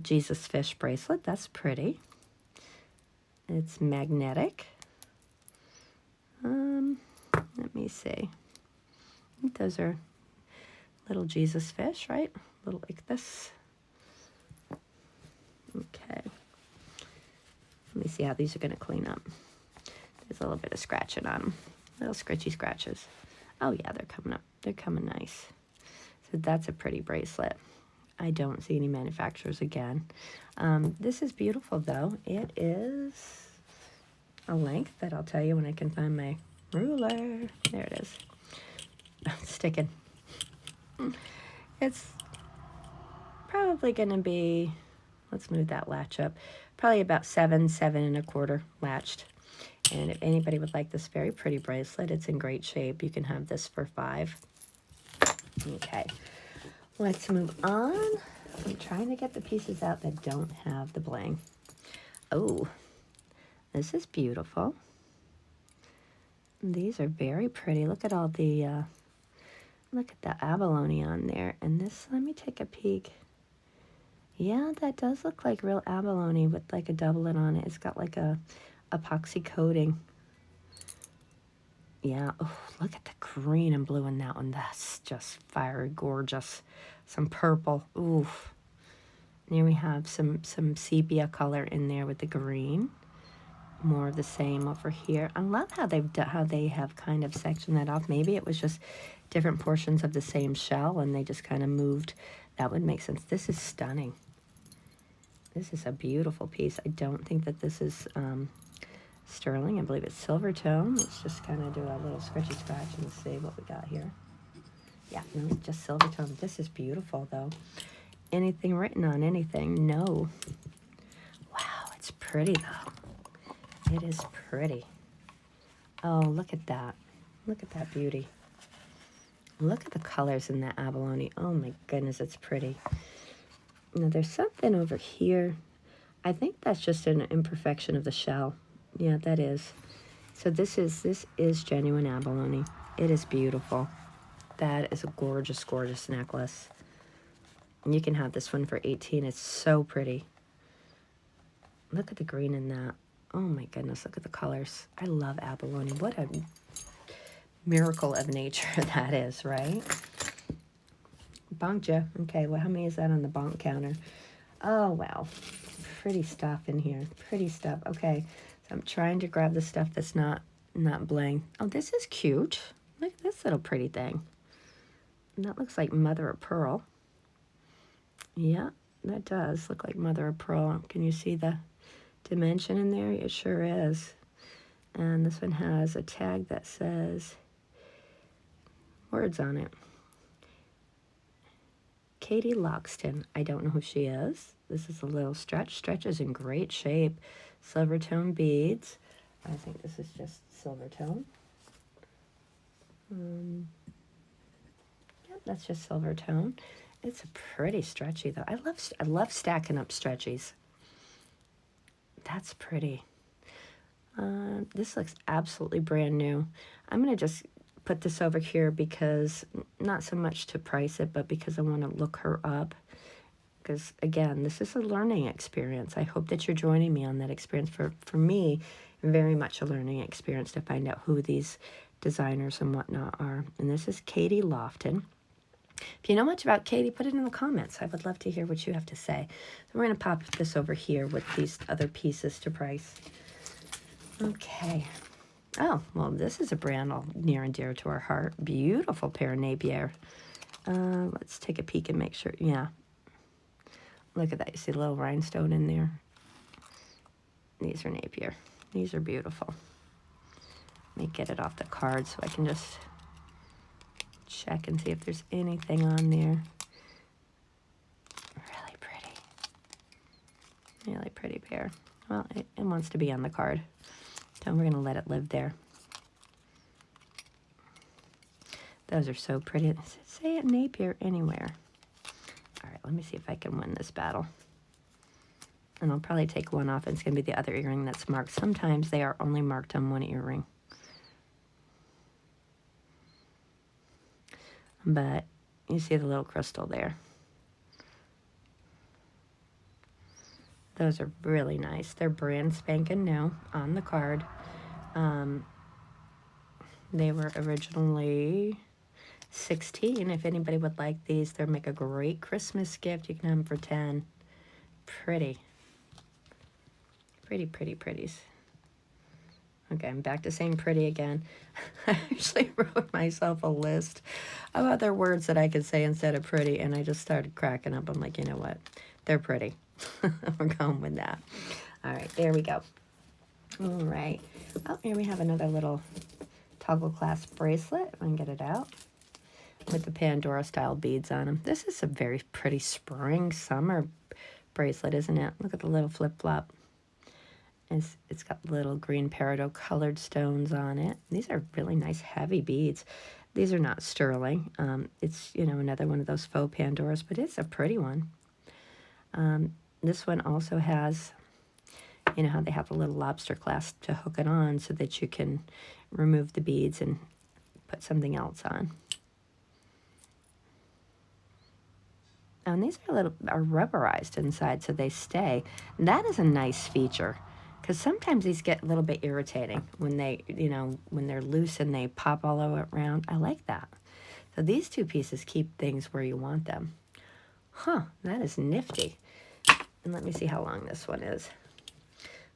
Jesus fish bracelet. That's pretty. It's magnetic. Let me see. I think those are little Jesus fish, right? Little ichthus. Okay. Let me see how these are going to clean up. There's a little bit of scratching on them. Little scratchy scratches. Oh, yeah, they're coming up. They're coming nice. So that's a pretty bracelet. I don't see any manufacturers again. This is beautiful, though. It is a length that I'll tell you when I can find my ruler. There it is. It's sticking. It's probably going to be, let's move that latch up, probably about 7, 7 1/4 latched. And if anybody would like this very pretty bracelet, it's in great shape. You can have this for 5. Okay, let's move on. I'm trying to get the pieces out that don't have the bling. Oh, this is beautiful. These are very pretty. Look at all the, look at the abalone on there. And this, let me take a peek. Yeah, that does look like real abalone with like a doublet on it. It's got like a epoxy coating. Yeah, oh, look at the green and blue in that one. That's just fiery gorgeous. Some purple, oof. And here we have some sepia color in there with the green. More of the same over here. I love how they have kind of sectioned that off. Maybe it was just different portions of the same shell and they just kind of moved. That would make sense. This is stunning. This is a beautiful piece. I don't think that this is sterling. I believe it's silver tone. Let's just kind of do a little scratchy scratch and see what we got here. Yeah, no, it's just silver tone. This is beautiful, though. Anything written on anything? No. Wow, it's pretty, though. It is pretty. Oh, look at that. Look at that beauty. Look at the colors in that abalone. Oh, my goodness, it's pretty. Now, there's something over here. I think that's just an imperfection of the shell. Yeah, that is. So this is genuine abalone. It is beautiful. That is a gorgeous, gorgeous necklace. And you can have this one for 18. It's so pretty. Look at the green in that. Oh my goodness, look at the colors. I love abalone. What a miracle of nature that is, right? Bonkja. Okay, well, how many is that on the bonk counter? Oh, wow. Pretty stuff in here. Pretty stuff. Okay, so I'm trying to grab the stuff that's not bling. Oh, this is cute. Look at this little pretty thing. And that looks like mother of pearl. Yeah, that does look like mother of pearl. Can you see the dimension in there? It sure is. And this one has a tag that says words on it. Katie Loxton. I don't know who she is. This is a little stretch. Stretch is in great shape. Silver tone beads. I think this is just silver tone. Yep, that's just silver tone. It's pretty stretchy though. I love stacking up stretchies. That's pretty. This looks absolutely brand new. I'm gonna just put this over here because not so much to price it, but because I want to look her up. Because again, this is a learning experience. I hope that you're joining me on that experience. For me, very much a learning experience to find out who these designers and whatnot are. And this is Katie Lofton. If you know much about Katie, put it in the comments. I would love to hear what you have to say. So we're going to pop this over here with these other pieces to price. Okay. Oh, well, this is a brand all near and dear to our heart. Beautiful pair of Napier. Let's take a peek and make sure. Yeah. Look at that. You see a little rhinestone in there? These are Napier. These are beautiful. Let me get it off the card so I can just check and see if there's anything on there. Really pretty. Really pretty pair. Well, it wants to be on the card. So we're going to let it live there. Those are so pretty. Say it Napier anywhere. All right, let me see if I can win this battle. And I'll probably take one off. It's going to be the other earring that's marked. Sometimes they are only marked on one earring. But you see the little crystal there. Those are really nice. They're brand spanking new on the card. They were originally $16. If anybody would like these, they'll make a great Christmas gift. You can have them for $10. Pretty. Pretty, pretty, pretties. Okay, I'm back to saying pretty again. I actually wrote myself a list of other words that I could say instead of pretty, and I just started cracking up. I'm like, you know what? They're pretty. We're going with that. All right, there we go. All right. Oh, here we have another little toggle clasp bracelet. If I can get it out. with the Pandora style beads on them. This is a very pretty spring summer bracelet, isn't it? Look at the little flip-flop. It's got little green peridot colored stones on it. These are really nice heavy beads. These are not sterling. It's, you know, another one of those faux Pandoras, but it's a pretty one. This one also has, you know how they have the little lobster clasp to hook it on so that you can remove the beads and put something else on. And these are rubberized inside so they stay. That is a nice feature, because sometimes these get a little bit irritating when they, you know, when they're loose and they pop all over around. I like that. So these two pieces keep things where you want them. Huh, that is nifty. And let me see how long this one is.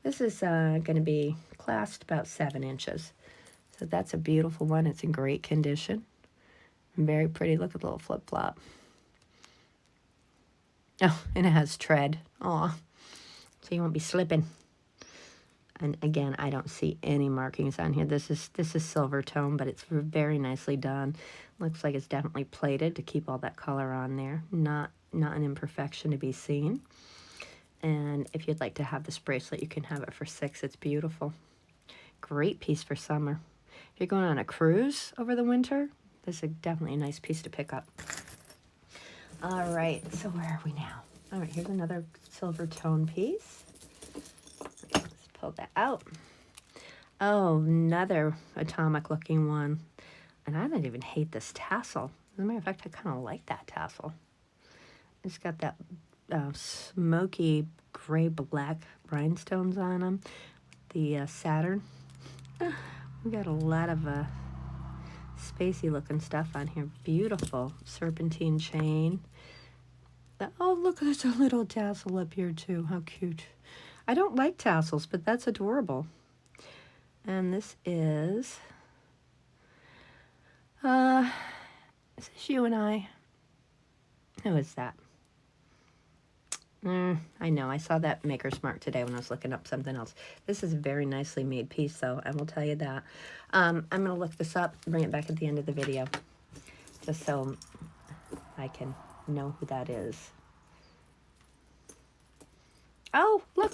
This is going to be clasped about 7 inches. So that's a beautiful one. It's in great condition. Very pretty. Look at the little flip-flop. Oh, and it has tread. Aw. So you won't be slipping. And again, I don't see any markings on here. This is silver tone, but it's very nicely done. Looks like it's definitely plated to keep all that color on there. Not an imperfection to be seen. And if you'd like to have this bracelet, you can have it for $6. It's beautiful. Great piece for summer. If you're going on a cruise over the winter, this is definitely a nice piece to pick up. All right, so where are we now? All right, here's another silver tone piece. Let's pull that out. Oh, another atomic looking one. And I don't even hate this tassel. As a matter of fact, I kind of like that tassel. It's got that smoky gray black rhinestones on them. The Saturn. We got a lot of spacey looking stuff on here. Beautiful serpentine chain. Oh, look, there's a little tassel up here too. How cute. I don't like tassels, but that's adorable. And this is this you and I? Who is that? I know, I saw that Maker's Mark today when I was looking up something else. This is a very nicely made piece, though, I will tell you that. I'm going to look this up, bring it back at the end of the video, just so I can know who that is. Oh, look.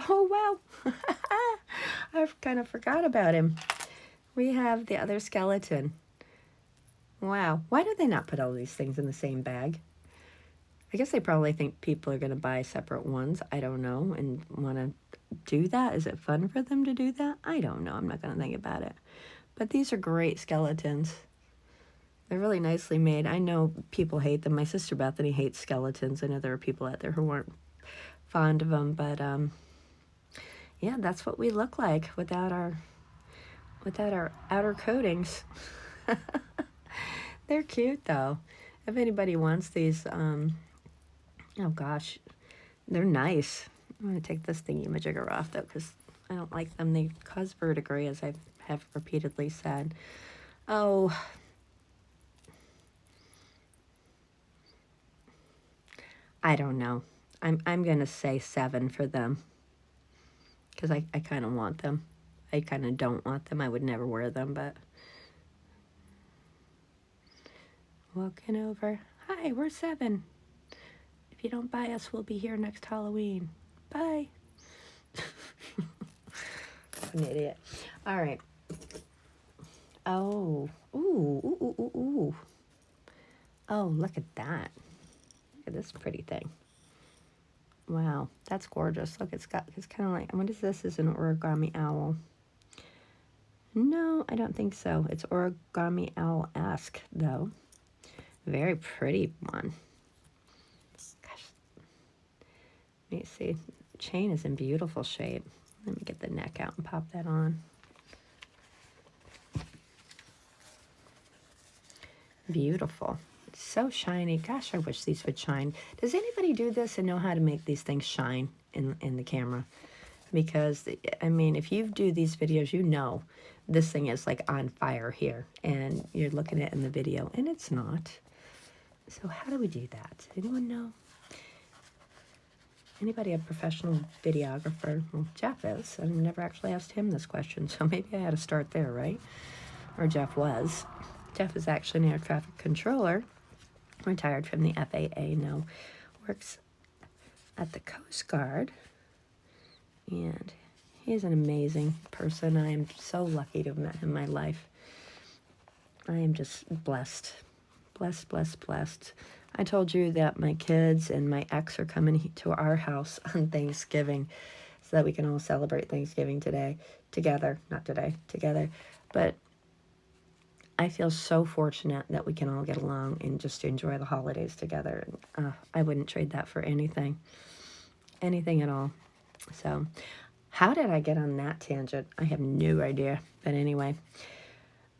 Oh, wow. I kind of forgot about him. We have the other skeleton. Wow. Why do they not put all these things in the same bag? I guess they probably think people are going to buy separate ones. I don't know, and want to do that. Is it fun for them to do that? I don't know. I'm not going to think about it. But these are great skeletons. They're really nicely made. I know people hate them. My sister Bethany hates skeletons. I know there are people out there who aren't fond of them, but yeah, that's what we look like without our outer coatings. They're cute, though. If anybody wants these, oh gosh, they're nice. I'm going to take this thingy-majigger off, though, because I don't like them. They cause vertigo, as I have repeatedly said. Oh. I don't know. I'm going to say 7 for them, because I kind of want them. I kind of don't want them. I would never wear them, but... Walking over. Hi, we're 7. If you don't buy us, we'll be here next Halloween. Bye. I'm an idiot. All right. Oh. Ooh. Oh, look at that. Look at this pretty thing. Wow, that's gorgeous. Look, it's kind of like, what is this? Is an origami owl. No, I don't think so. It's origami owl-esque, though. Very pretty one. Gosh. Let me see. The chain is in beautiful shape. Let me get the neck out and pop that on. Beautiful. It's so shiny. Gosh, I wish these would shine. Does anybody do this and know how to make these things shine in the camera? Because, I mean, if you do these videos, you know this thing is like on fire here. And you're looking at it in the video, and it's not. So how do we do that? Anyone know? Anybody a professional videographer? Well, Jeff is. I've never actually asked him this question, so maybe I had to start there, right? Or Jeff was. Jeff is actually an air traffic controller, retired from the FAA, now works at the Coast Guard, and he's an amazing person. I am so lucky to have met him in my life. I am just blessed. Blessed, blessed, blessed. I told you that my kids and my ex are coming to our house on Thanksgiving so that we can all celebrate Thanksgiving together. But I feel so fortunate that we can all get along and just enjoy the holidays together. I wouldn't trade that for anything at all. So how did I get on that tangent? I have no idea. But anyway,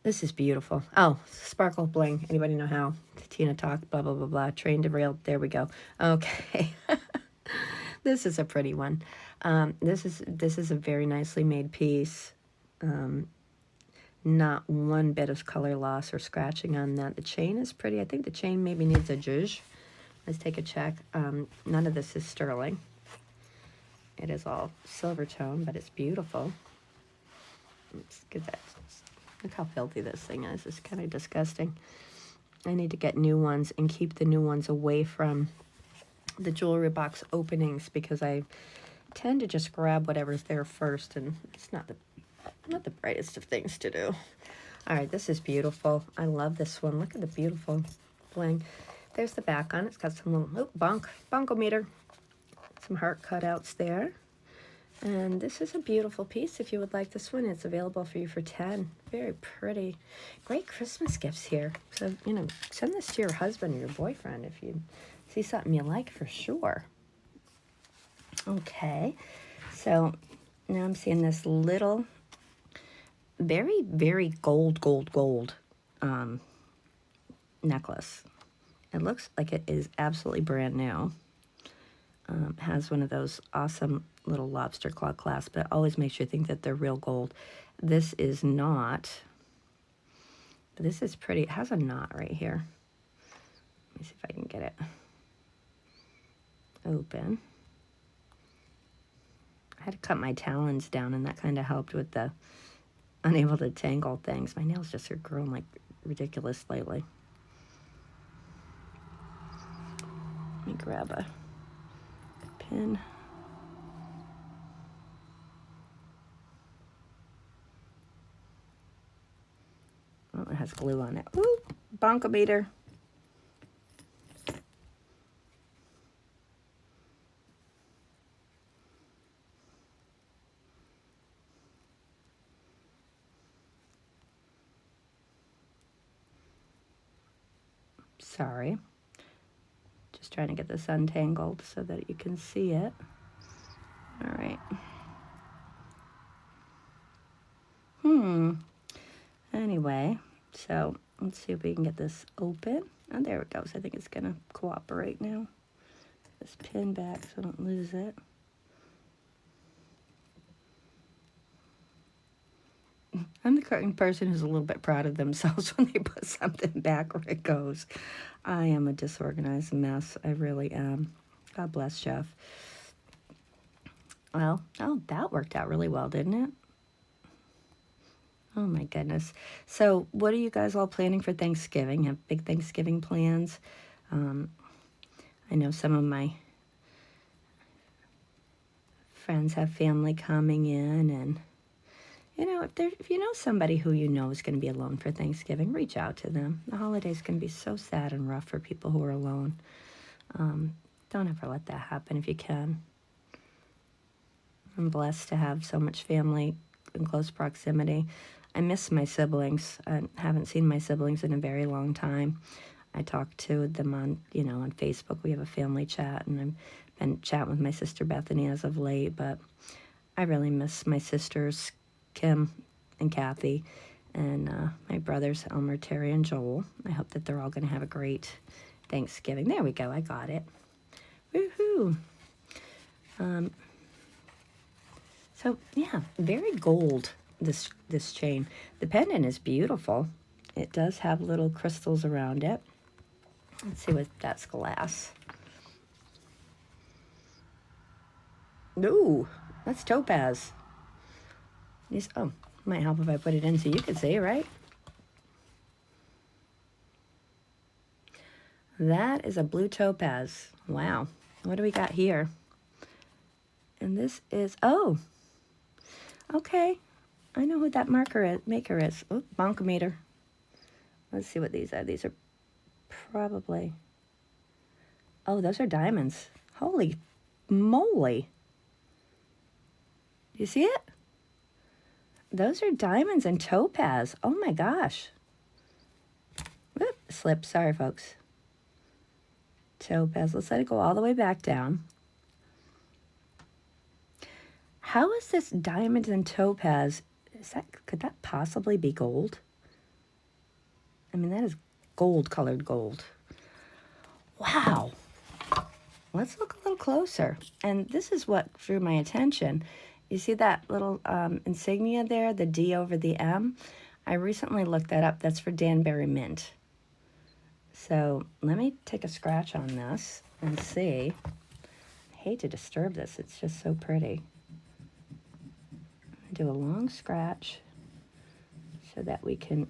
this is beautiful. Oh, sparkle bling. Anybody know how? Tina talk, blah, blah, blah, blah. Train derailed. There we go. Okay. This is a pretty one. This is a very nicely made piece. Not one bit of color loss or scratching on that. The chain is pretty. I think the chain maybe needs a zhuzh. Let's take a check. None of this is sterling. It is all silver tone, but it's beautiful. Let's get that. Look how filthy this thing is. It's kind of disgusting. I need to get new ones and keep the new ones away from the jewelry box openings because I tend to just grab whatever's there first, and it's not the brightest of things to do. All right, this is beautiful. I love this one. Look at the beautiful bling. There's the back on it. It's got some little bonkometer, some heart cutouts there. And this is a beautiful piece. If you would like this one, it's available for you for 10. Very pretty. Great Christmas gifts here. So, send this to your husband or your boyfriend if you see something you like for sure. Okay, so now I'm seeing this little, very, very gold necklace. It looks like it is absolutely brand new. Has one of those awesome little lobster claw clasps, but it always makes you think that they're real gold. This is not, but this is pretty. It has a knot right here. Let me see if I can get it open. I had to cut my talons down, and that kind of helped with the unable to tangle things. My nails just are growing like ridiculous lately. Let me grab a pin. Oh, it has glue on it. Ooh, bonkometer. Sorry. Just trying to get this untangled so that you can see it. All right. Anyway, so let's see if we can get this open. Oh, there it goes. I think it's going to cooperate now. This pin back so I don't lose it. I'm the kind of person who's a little bit proud of themselves when they put something back where it goes. I am a disorganized mess. I really am. God bless Jeff. Well, oh, that worked out really well, didn't it? Oh my goodness. So what are you guys all planning for Thanksgiving? Have big Thanksgiving plans? I know some of my friends have family coming in, and if you know somebody who you know is going to be alone for Thanksgiving, reach out to them. The holidays can be so sad and rough for people who are alone. Don't ever let that happen if you can. I'm blessed to have so much family in close proximity. I miss my siblings. I haven't seen my siblings in a very long time. I talk to them on Facebook. We have a family chat, and I've been chatting with my sister Bethany as of late, but I really miss my sisters, Kim and Kathy, and my brothers, Elmer, Terry, and Joel. I hope that they're all going to have a great Thanksgiving. There we go. I got it. Woohoo! So, yeah, very gold, this chain. The pendant is beautiful. It does have little crystals around it. Let's see what that's glass. Ooh, that's topaz. Might help if I put it in so you can see, right? That is a blue topaz. Wow. What do we got here? And this is, oh, okay. I know who that maker is. Oh, bonkometer. Let's see what these are. These are probably, oh, those are diamonds. Holy moly. You see it? Those are diamonds and topaz. Oh my gosh. Whoop, slip. Sorry, folks. Topaz. Let's let it go all the way back down. How is this diamonds and topaz? Could that possibly be gold? I mean, that is gold-colored gold. Wow. Let's look a little closer. And this is what drew my attention. You see that little insignia there, the D over the M? I recently looked that up. That's for Danbury Mint. So let me take a scratch on this and see. I hate to disturb this. It's just so pretty. Do a long scratch so that we can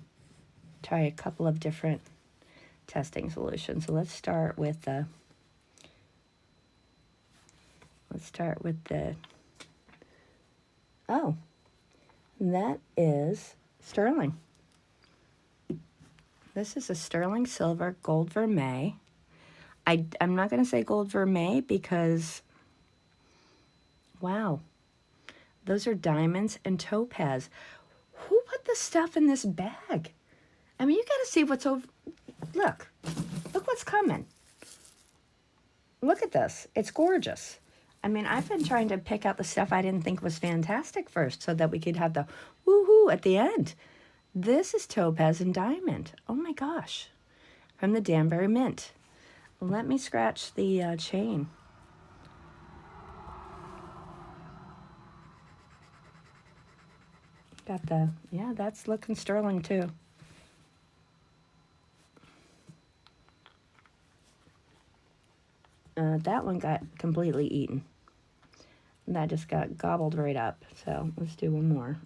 try a couple of different testing solutions. So let's start with the oh, that is sterling. This is a sterling silver gold vermeil. I'm not going to say gold vermeil because, wow, those are diamonds and topaz. Who put the stuff in this bag? I mean, you got to see what's over. Look what's coming. Look at this. It's gorgeous. I mean, I've been trying to pick out the stuff I didn't think was fantastic first so that we could have the woohoo at the end. This is topaz and diamond. Oh my gosh. From the Danbury Mint. Let me scratch the chain. Got the, yeah, that's looking sterling too. That one got completely eaten. That just got gobbled right up. So let's do one more.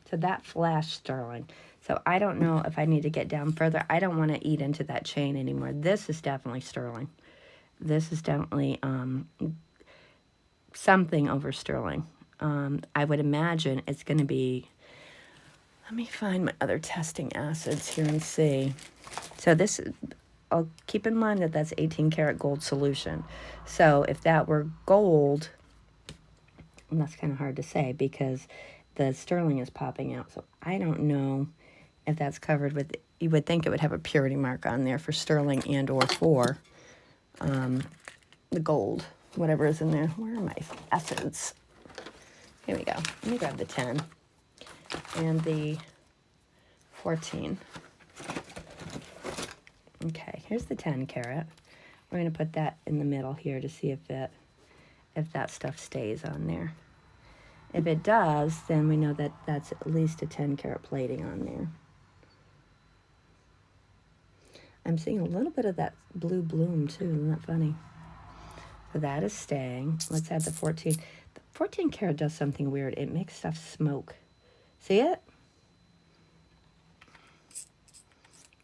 So that flashed sterling. So I don't know if I need to get down further. I don't want to eat into that chain anymore. This is definitely sterling. This is definitely something over sterling. I would imagine it's going to be, let me find my other testing acids here and see. So this, I'll keep in mind that that's 18 karat gold solution. So if that were gold, and that's kind of hard to say because the sterling is popping out. So I don't know if that's covered with, you would think it would have a purity mark on there for sterling and or for the gold, whatever is in there. Where are my acids? Here we go. Let me grab the 10 and the 14. Okay, here's the 10 karat. We're going to put that in the middle here to see if that stuff stays on there. If it does, then we know that that's at least a 10 karat plating on there. I'm seeing a little bit of that blue bloom too. Isn't that funny? So that is staying. Let's add the 14. The 14 karat does something weird. It makes stuff smoke. See it?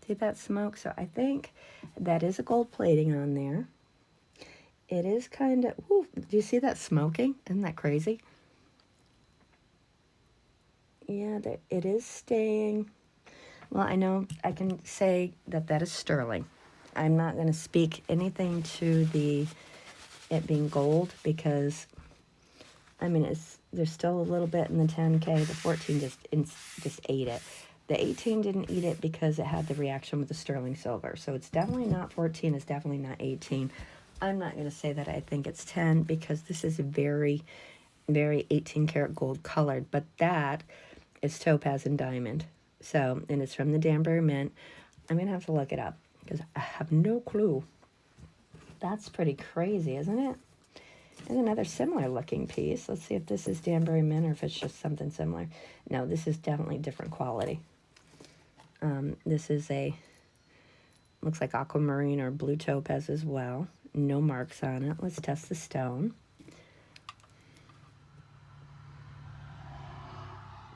See that smoke? So I think that is a gold plating on there. It is kind of, ooh, do you see that smoking? Isn't that crazy? Yeah, it is staying. Well, I know I can say that that is sterling. I'm not going to speak anything to it being gold because, I mean, there's still a little bit in the 10K. The 14 just ate it. The 18 didn't eat it because it had the reaction with the sterling silver. So it's definitely not 14. It's definitely not 18. I'm not going to say that I think it's 10 because this is very, very 18 karat gold colored. But that is topaz and diamond. So, and it's from the Danbury Mint. I'm going to have to look it up because I have no clue. That's pretty crazy, isn't it? And another similar looking piece. Let's see if this is Danbury Mint or if it's just something similar. No, this is definitely different quality. This is looks like aquamarine or blue topaz as well. no marks on it. Let's test the stone.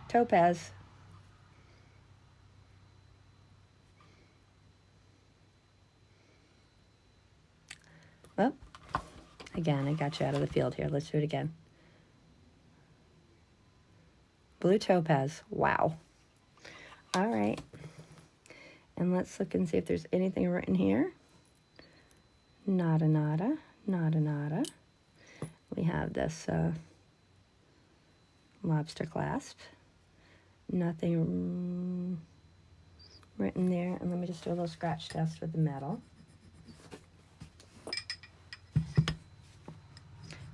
Topaz. Well, again, I got you out of the field here. Let's do it again. Blue topaz. Wow. All right. And let's look and see if there's anything written here. Nada, nada, nada, nada. We have this lobster clasp. Nothing written there. And let me just do a little scratch test with the metal.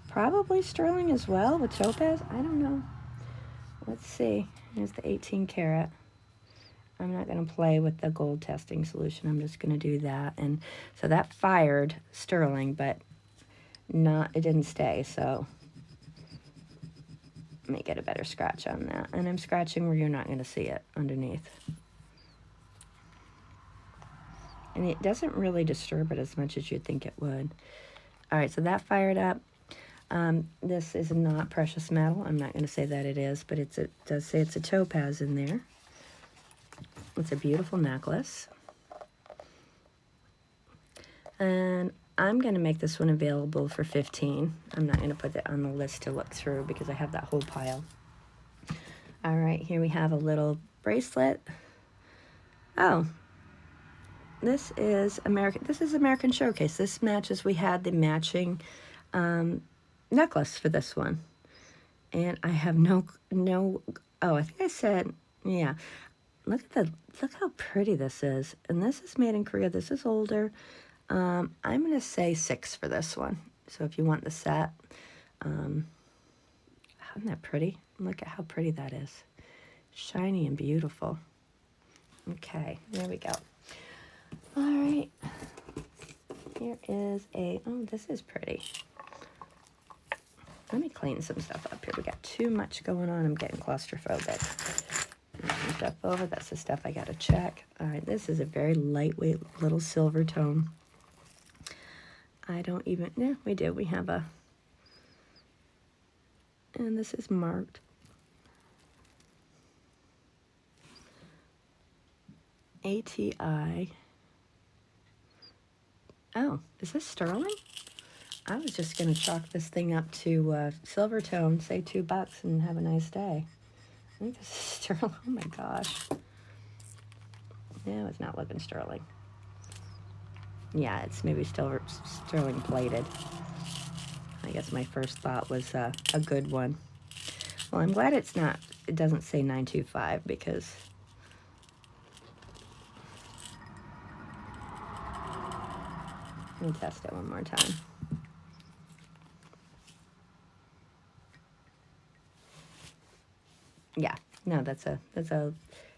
Probably sterling as well with topaz. I don't know. Let's see. Here's the 18 karat. I'm not going to play with the gold testing solution. I'm just going to do that. And so that fired sterling, but it didn't stay. So let me get a better scratch on that. And I'm scratching where you're not going to see it underneath. And it doesn't really disturb it as much as you'd think it would. All right, so that fired up. This is not precious metal. I'm not going to say that it is, but it does say it's a topaz in there. It's a beautiful necklace. And I'm going to make this one available for $15. I'm not going to put it on the list to look through because I have that whole pile. All right, here we have a little bracelet. Oh, this is American Showcase. This matches, we had the matching necklace for this one. And I have no, oh, I think I said, yeah. Look how pretty this is. And this is made in Korea. This is older. I'm going to say $6 for this one. So if you want the set, isn't that pretty? Look at how pretty that is. Shiny and beautiful. Okay, there we go. All right. Here is oh, this is pretty. Let me clean some stuff up here. We got too much going on. I'm getting claustrophobic. Some stuff over. That's the stuff I got to check. All right, this is a very lightweight little silver tone. I don't even, yeah, we do. We have and this is marked. ATI. Oh, is this sterling? I was just going to chalk this thing up to silver tone, say $2 and have a nice day. I think this is sterling. Oh my gosh. No, it's not looking sterling. Yeah, it's maybe still sterling plated. I guess my first thought was a good one. Well, I'm glad it doesn't say 925 because let me test it one more time. Yeah, no, that's a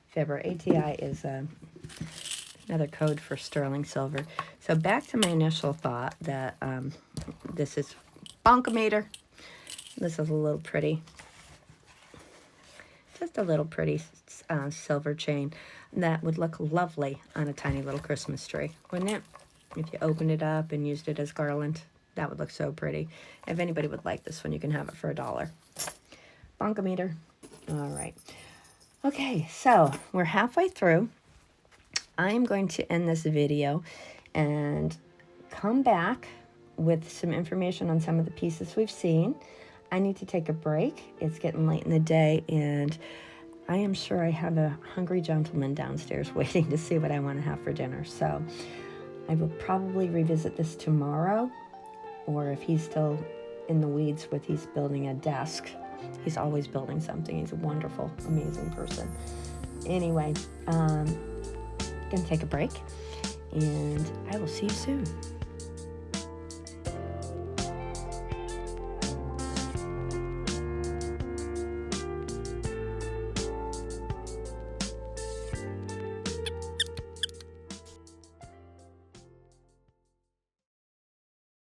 fibber. ATI is another code for sterling silver. So back to my initial thought that this is bonkometer. This is a little pretty, just a little pretty silver chain that would look lovely on a tiny little Christmas tree, wouldn't it? If you opened it up and used it as garland, that would look so pretty. If anybody would like this one, you can have it for $1. Bonkometer. All right. Okay, so we're halfway through. I'm going to end this video and come back with some information on some of the pieces we've seen. I need to take a break. It's getting late in the day, and I am sure I have a hungry gentleman downstairs waiting to see what I want to have for dinner. So I will probably revisit this tomorrow, or if he's still in the weeds with he's building a desk. He's always building something. He's a wonderful, amazing person. Anyway, gonna take a break, and I will see you soon.